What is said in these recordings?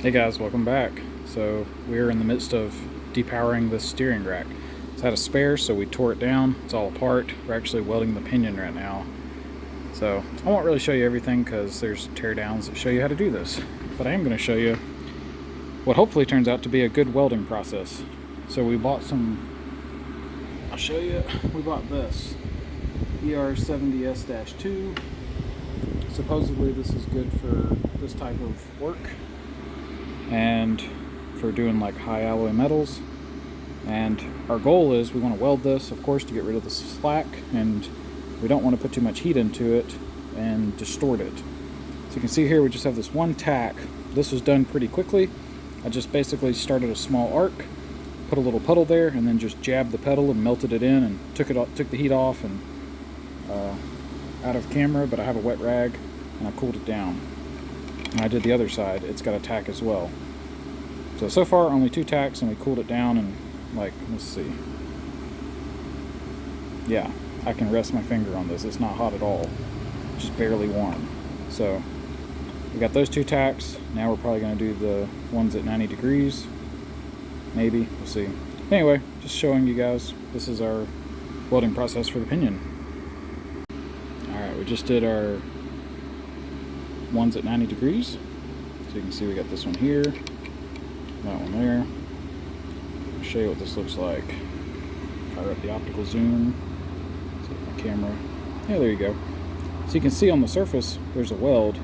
Hey guys, welcome back. So we're in the midst of depowering this steering rack. It's had a spare, so we tore it down. It's all apart. We're actually welding the pinion right now. So I won't really show you everything because there's tear downs that show you how to do this. But I am going to show you what hopefully turns out to be a good welding process. So we bought I'll show you, we bought this ER70S-2. Supposedly this is good for this type of work and for doing like high alloy metals. And our goal is we want to weld this, of course, to get rid of the slack, and we don't want to put too much heat into it and distort it. So you can see here we just have this one tack. This was done pretty quickly. I just basically started a small arc, put a little puddle there, and then just jabbed the pedal and melted it in and took the heat off and out of camera, but I have a wet rag and I cooled it down. And I did the other side. It's got a tack as well. So far only 2 tacks, and we cooled it down, and like, let's see. Yeah, I can rest my finger on this. It's not hot at all. Just barely warm. So we got those 2 tacks. Now we're probably going to do the ones at 90 degrees. Maybe. We'll see. Anyway, just showing you guys. This is our welding process for the pinion. Alright, we just did our ones at 90 degrees. So you can see we got this one here, that one there. I'll show you what this looks like. Fire up the optical zoom. See my camera. Yeah, there you go. So you can see on the surface there's a weld,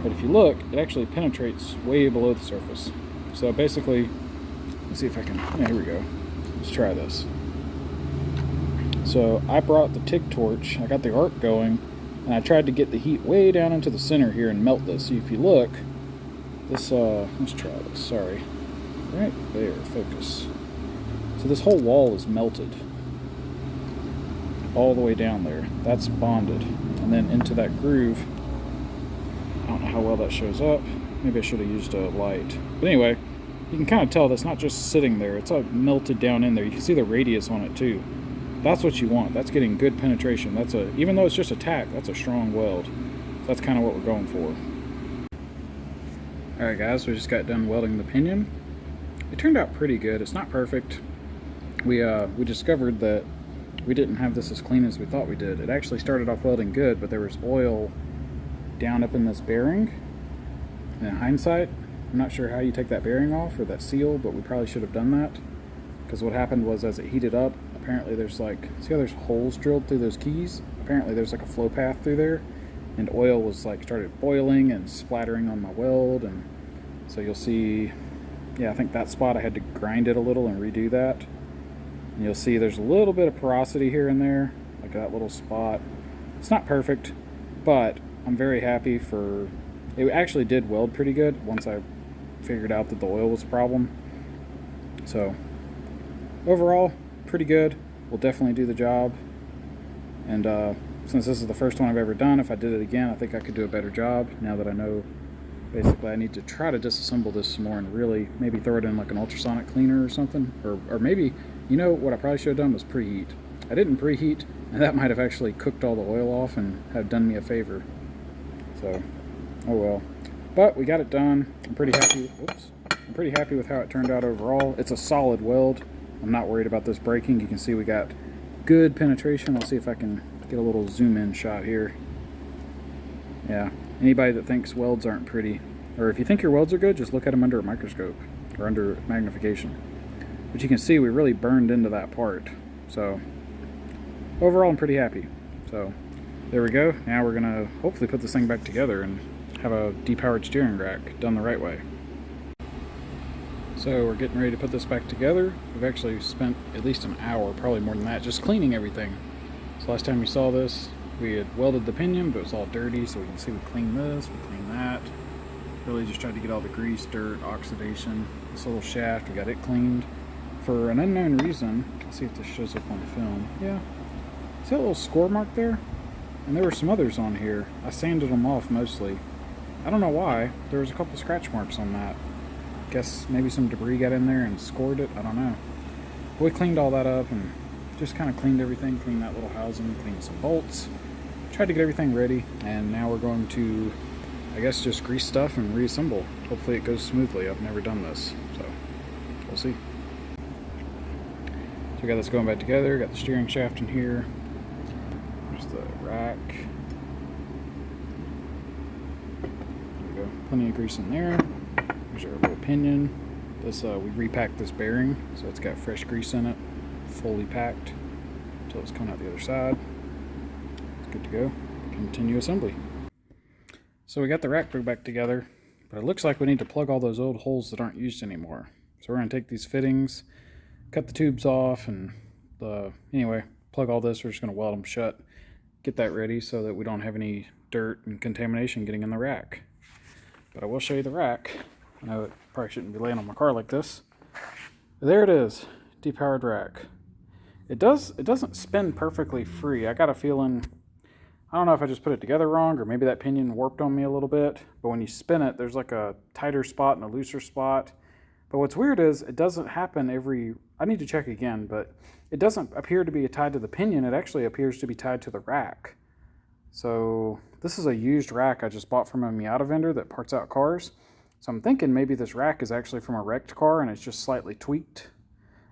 but if you look, it actually penetrates way below the surface. So basically, let's see if I can, yeah, here we go. Let's try this. So I brought the TIG torch, I got the arc going, and I tried to get the heat way down into the center here and melt this. So if you look, this, let's try this, sorry. Right there, focus. So this whole wall is melted. All the way down there. That's bonded. And then into that groove, I don't know how well that shows up. Maybe I should have used a light. But anyway, you can kind of tell that's not just sitting there. It's all melted down in there. You can see the radius on it too. That's what you want. That's getting good penetration. Even though it's just a tack, that's a strong weld. So that's kind of what we're going for. Alright guys, we just got done welding the pinion. It turned out pretty good. It's not perfect. We discovered that we didn't have this as clean as we thought we did. It actually started off welding good, but there was oil down up in this bearing. And in hindsight, I'm not sure how you take that bearing off or that seal, but we probably should have done that. Because what happened was, as it heated up, apparently there's like, see how there's holes drilled through those keys? Apparently there's like a flow path through there, and oil was like started boiling and splattering on my weld. And so you'll see, yeah, I think that spot I had to grind it a little and redo that. And you'll see there's a little bit of porosity here and there, like that little spot. It's not perfect, but I'm very happy for, it actually did weld pretty good once I figured out that the oil was a problem. So overall, pretty good. We'll definitely do the job. And since this is the first one I've ever done, if I did it again, I think I could do a better job. Now that I know, basically I need to try to disassemble this some more and really maybe throw it in like an ultrasonic cleaner or something. Or maybe, you know, what I probably should have done was preheat. I didn't preheat, and that might have actually cooked all the oil off and have done me a favor. So, oh well. But we got it done. I'm pretty happy. Oops. I'm pretty happy with how it turned out overall. It's a solid weld. I'm not worried about this breaking. You can see we got good penetration. I'll see if I can get a little zoom in shot here. Yeah, anybody that thinks welds aren't pretty, or if you think your welds are good, just look at them under a microscope or under magnification. But you can see we really burned into that part. So overall, I'm pretty happy. So there we go. Now we're gonna hopefully put this thing back together and have a depowered steering rack done the right way. So we're getting ready to put this back together. We've actually spent at least an hour, probably more than that, just cleaning everything. So last time we saw this, we had welded the pinion, but it was all dirty, so we can see we cleaned this, we cleaned that. Really just tried to get all the grease, dirt, oxidation. This little shaft, we got it cleaned. For an unknown reason, let's see if this shows up on film. Yeah, see that little score mark there? And there were some others on here. I sanded them off mostly. I don't know why. There was a couple scratch marks on that. Guess maybe some debris got in there and scored it. I don't know. We cleaned all that up and just kind of cleaned everything. Cleaned that little housing, cleaned some bolts. Tried to get everything ready, and now we're going to I guess just grease stuff and reassemble. Hopefully it goes smoothly. I've never done this, so we'll see. So we got this going back together. Got the steering shaft in here. There's the rack. There we go. Plenty of grease in there. There's our little pinion. This we repacked this bearing, so it's got fresh grease in it, fully packed until it's coming out the other side. It's good to go. Continue assembly. So we got the rack put back together, but it looks like we need to plug all those old holes that aren't used anymore. So we're going to take these fittings, cut the tubes off, and anyway, plug all this. We're just going to weld them shut, get that ready so that we don't have any dirt and contamination getting in the rack. But I will show you the rack. I know it probably shouldn't be laying on my car like this. There it is, depowered rack. It doesn't spin perfectly free. I got a feeling, I don't know if I just put it together wrong or maybe that pinion warped on me a little bit, but when you spin it, there's like a tighter spot and a looser spot. But what's weird is it doesn't happen I need to check again, but it doesn't appear to be tied to the pinion. It actually appears to be tied to the rack. So this is a used rack I just bought from a Miata vendor that parts out cars. So I'm thinking maybe this rack is actually from a wrecked car and it's just slightly tweaked.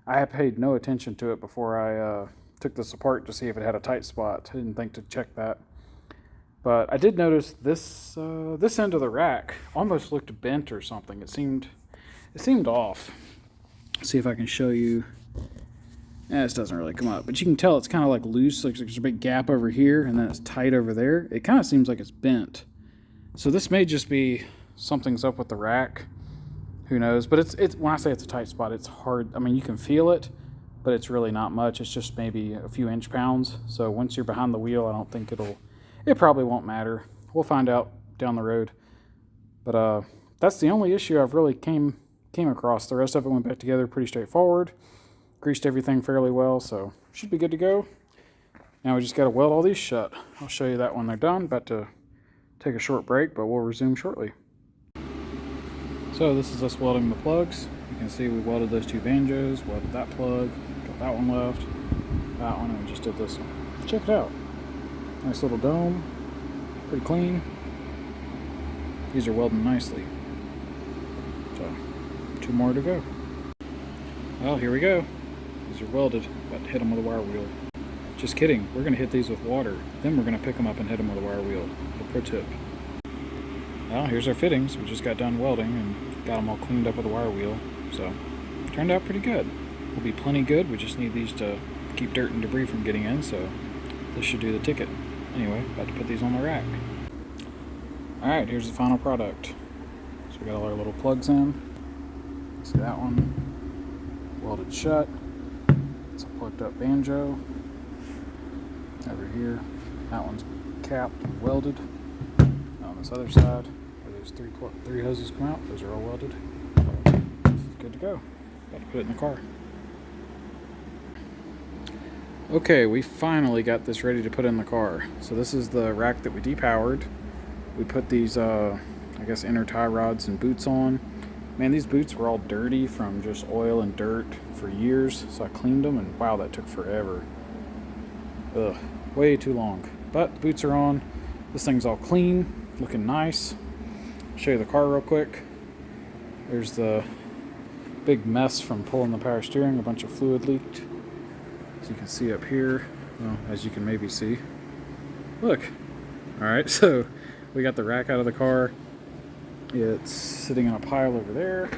I have paid no attention to it before I took this apart to see if it had a tight spot. I didn't think to check that. But I did notice this end of the rack almost looked bent or something. It seemed off. Let's see if I can show you. This doesn't really come up, but you can tell it's kind of like loose. Like there's a big gap over here, and then it's tight over there. It kind of seems like it's bent. So this may just be something's up with the rack. Who knows? But it's when I say it's a tight spot, it's hard. I mean, you can feel it, but it's really not much. It's just maybe a few inch-pounds. So once you're behind the wheel, I don't think it probably won't matter. We'll find out down the road. But that's the only issue I've really came across. The rest of it went back together pretty straightforward. Greased everything fairly well, so should be good to go. Now we just got to weld all these shut. I'll show you that when they're done. About to take a short break, but we'll resume shortly. So this is us welding the plugs. You can see we welded those two banjos, welded that plug, got that one left, that one, and we just did this one. Check it out. Nice little dome, pretty clean. These are welding nicely. So, 2 more to go. Well, here we go. These are welded. About to hit them with a wire wheel. Just kidding. We're going to hit these with water. Then we're going to pick them up and hit them with a wire wheel. A pro tip. Well, here's our fittings. We just got done welding and got them all cleaned up with a wire wheel. So, turned out pretty good. Will be plenty good. We just need these to keep dirt and debris from getting in, so this should do the ticket. Anyway, about to put these on the rack. Alright, here's the final product. So we got all our little plugs in. See that one? Welded shut. It's a plugged up banjo. Over here, that one's capped and welded. And on this other side, where those three hoses come out, those are all welded. Good to go. About to put it in the car. Okay, we finally got this ready to put in the car. So this is the rack that we depowered. We put these, I guess, inner tie rods and boots on. Man, these boots were all dirty from just oil and dirt for years, so I cleaned them, and wow, that took forever. Ugh, way too long. But the boots are on. This thing's all clean, looking nice. Show you the car real quick. There's the big mess from pulling the power steering. A bunch of fluid leaked. As you can see up here, well, as you can maybe see. Look. Alright, so we got the rack out of the car. It's sitting in a pile over there.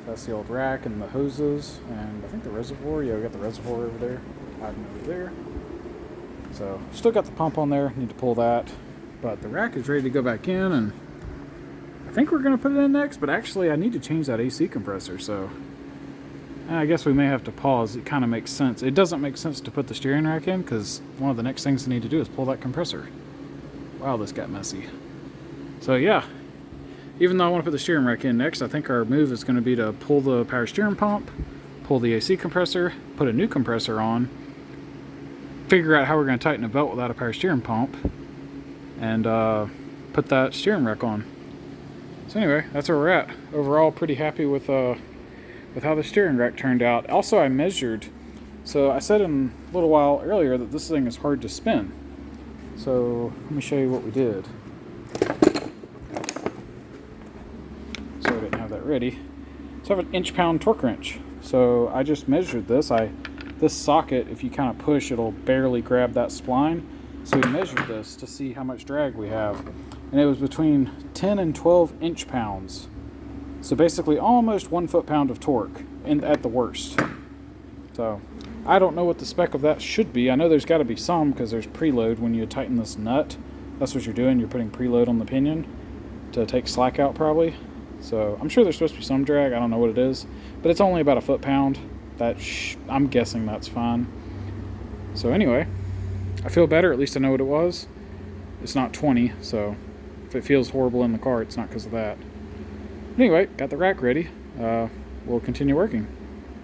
That's the old rack and the hoses, and I think the reservoir. Yeah, we got the reservoir over there, hiding over there. So, still got the pump on there. Need to pull that, but the rack is ready to go back in, and I think we're gonna put it in next. But actually, I need to change that AC compressor. So, I guess we may have to pause. It kind of makes sense. It doesn't make sense to put the steering rack in because one of the next things I need to do is pull that compressor. Wow, this got messy. So yeah. Even though I want to put the steering rack in next, I think our move is going to be to pull the power steering pump, pull the AC compressor, put a new compressor on, figure out how we're going to tighten a belt without a power steering pump, and put that steering rack on. So anyway, that's where we're at. Overall, pretty happy with how the steering rack turned out. Also, I measured. So I said in a little while earlier that this thing is hard to spin. So let me show you what we did. that ready. So I have an inch-pound torque wrench. So I just measured this. This socket, if you kind of push, it'll barely grab that spline. So we measured this to see how much drag we have. And it was between 10 and 12 inch-pounds. So basically almost 1 foot-pound of torque at the worst. So I don't know what the spec of that should be. I know there's got to be some because there's preload when you tighten this nut. That's what you're doing. You're putting preload on the pinion to take slack out probably. So I'm sure there's supposed to be some drag. I don't know what it is, but it's only about a foot-pound. I'm guessing that's fine. So anyway, I feel better. At least I know what it was. It's not 20, so if it feels horrible in the car, it's not because of that. Anyway, got the rack ready. We'll continue working.